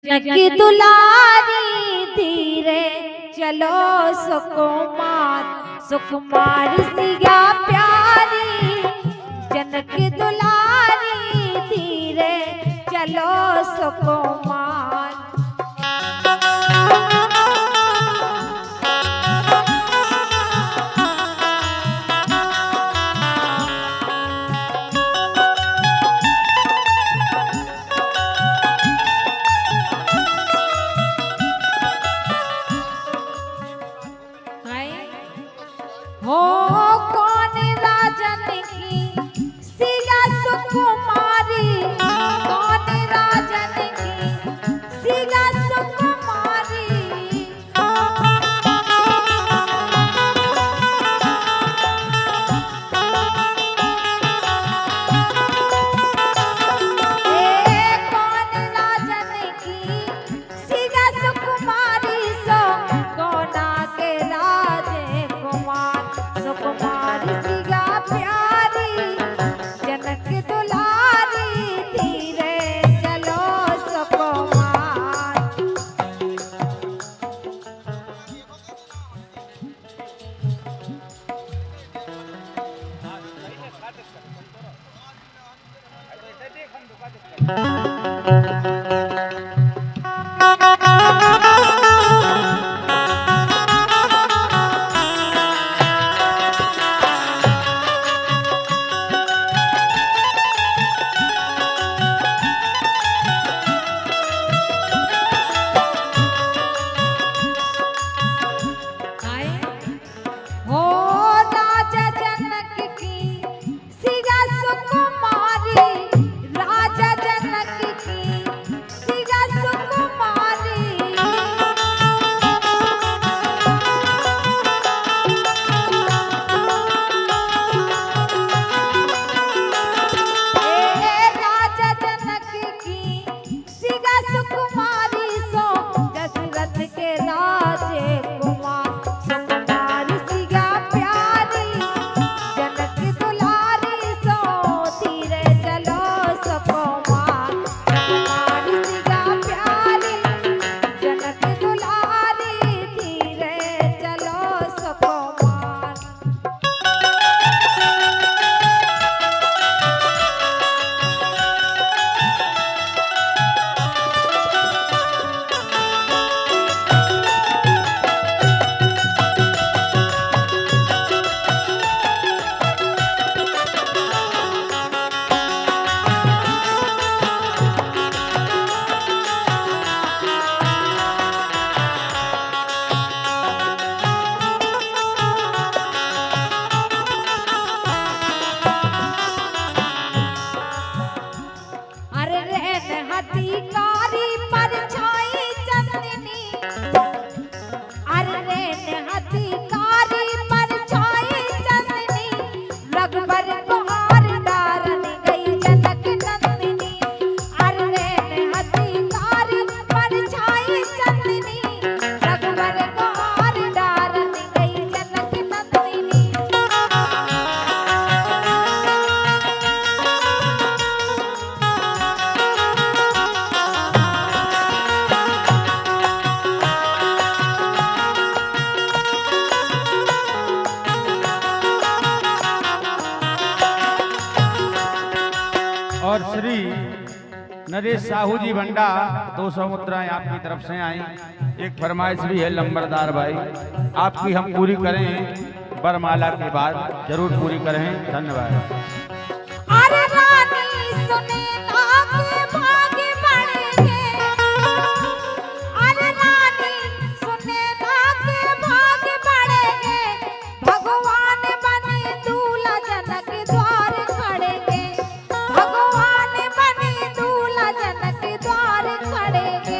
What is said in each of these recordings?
जनकी दुलारी धीरे चलो सुकुमार सुकुमार सिया प्यारी। जनकी दुलारी धीरे चलो सुकुमार। हो कौन राजन की सिया सुकुमारी, कौन राजन की सिया सुकुमारी। कौन राजन की सिया सुकुमारी सो कोना के राजे कुमार सुकुमार सिया प्यारी। जनक दुलारी धीरे चलो सुकुमार। हो राजा जनक की सिया सुकुमारी, राजा जनक की सिया सुकुमारी। राजा जनक की सिया सुकुमारी सो दशरथ के राजे कुमार सुकुमार सिया प्यारी। जनक दुलारी सो धीरे चलो सुकुमार सुकुमार सिया प्यारी। जनक दुलारी धीरे चलो सुकुमार। अरे रहन हथिकारी परछाई चंदनी, अरे रहन हथिकारी परछाई चंदनी। रघुबर को हार डारन गई जनक नंदिनी। अरे रहन हथिकारी परछाई चंदनी। रघुबर को हार डारन गई जनक नंदिनी। और श्री नरेश साहू जी भंडा 200 मुद्राएं आपकी तरफ से आई। एक फरमाइश भी है लंबरदार भाई, आपकी हम पूरी करें वरमाला के बाद, जरूर पूरी करें। धन्यवाद। अरे रानी सुने लागे भागे बढ़ेंगे, अरे रानी सुने लागे भागे बढ़ेंगे। भगवान बने दूल्हा जनक द्वार खड़ेंगे, भगवान बने दूल्हा जनक द्वार खड़ेंगे।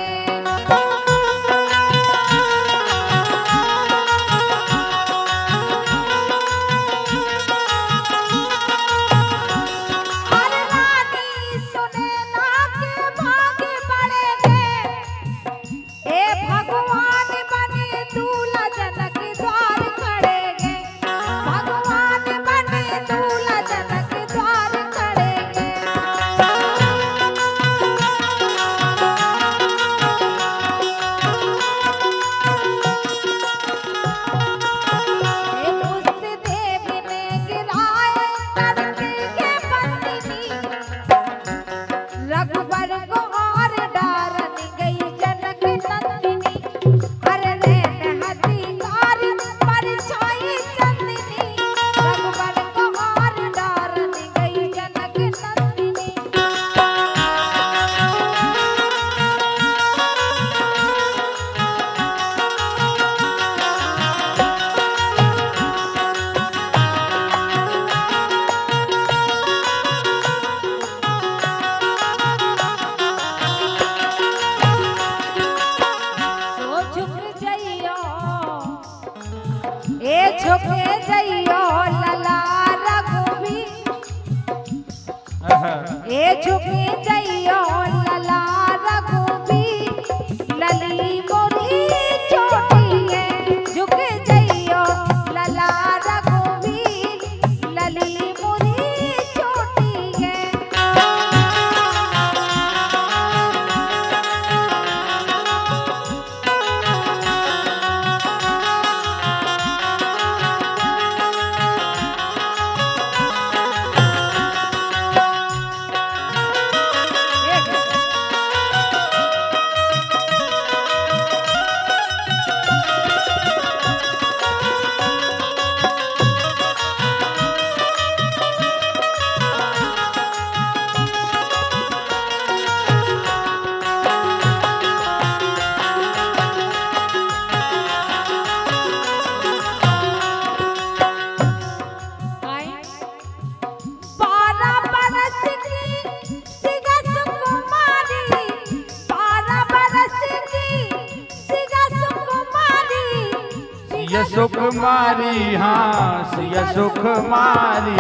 सिया सुकुमारी हाँ सिया सुकुमारी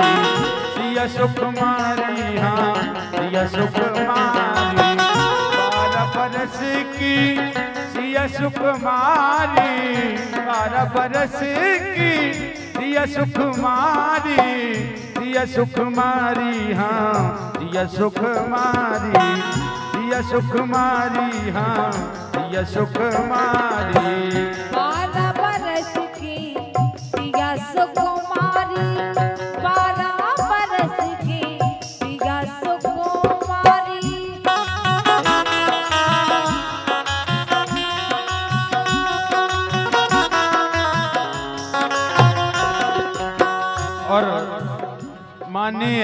सिया सुकुमारी हाँ सिया सुकुमारी 12 बरस की सिया सुकुमारी 12 बरस की सिया सुकुमारी सिया सुकुमारी हाँ सिया सुकुमारी सिया सुकुमारी हाँ सिया सुकुमारी 12 बरस की सिया सुकुमारी 12 बरस की सिया सुकुमारी। और माननीय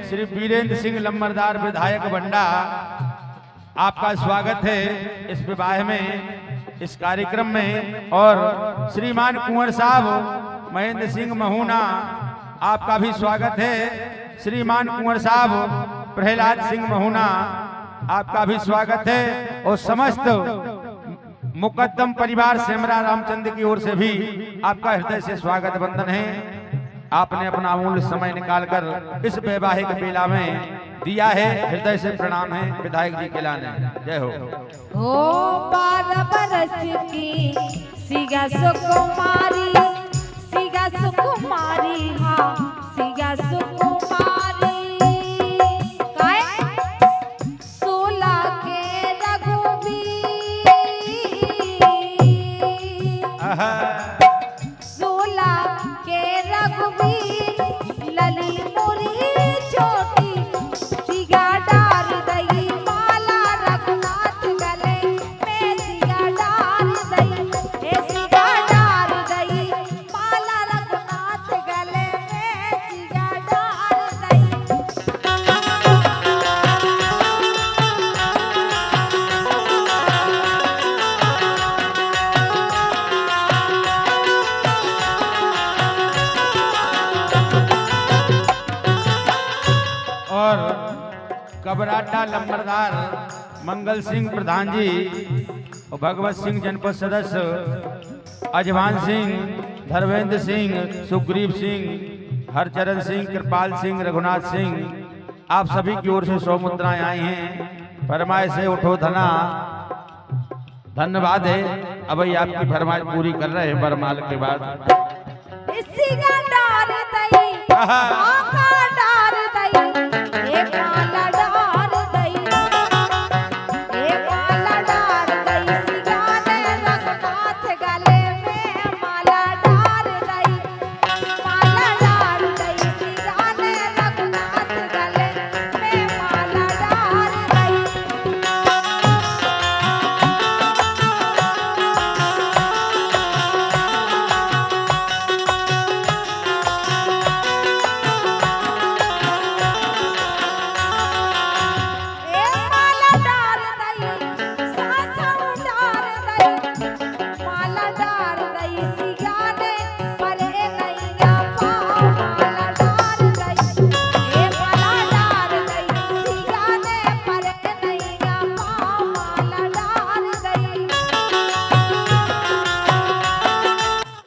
श्री वीरेंद्र सिंह लम्बरदार विधायक बंडा, आपका स्वागत है इस विवाह में, इस कार्यक्रम में। और श्रीमान कुंवर साहब महेंद्र सिंह महुना, आपका भी स्वागत है। श्रीमान कुंवर साहब प्रहलाद सिंह महुना, आपका भी स्वागत है। और समस्त मुकद्दम परिवार सेमरा रामचंद्र की ओर से भी आपका हृदय से स्वागत वंदन है। आपने अपना अमूल्य समय निकालकर इस वैवाहिक बेला में दिया है, हृदय से प्रणाम है विधायक जी के लाने। जय हो। 12 बरस की सिया सुकुमारी सिया सुकुमारी हाँ सिया सुकुमारी। काय 16 के रघुवीर 16 के रघुवीर लली मोरी छोटी सिया डार दई माला रघुनाथ गले में सिया डार दई हे सिया डार दई माला रघुनाथ गले में सिया डार दई। और कबराटा लंबरदार मंगल सिंह प्रधान जी और भगवत सिंह जनपद सदस्य अजवान सिंह, धर्मेंद्र सिंह, सुग्रीव सिंह, हरचरण सिंह, कृपाल सिंह, रघुनाथ सिंह, आप सभी की ओर से 100 मुद्राएं आई हैं। फरमाइश से उठो धना, धन्यवाद है। अब ये आपकी फरमाइश पूरी कर रहे हैं वरमाल के बाद। सिया डार दई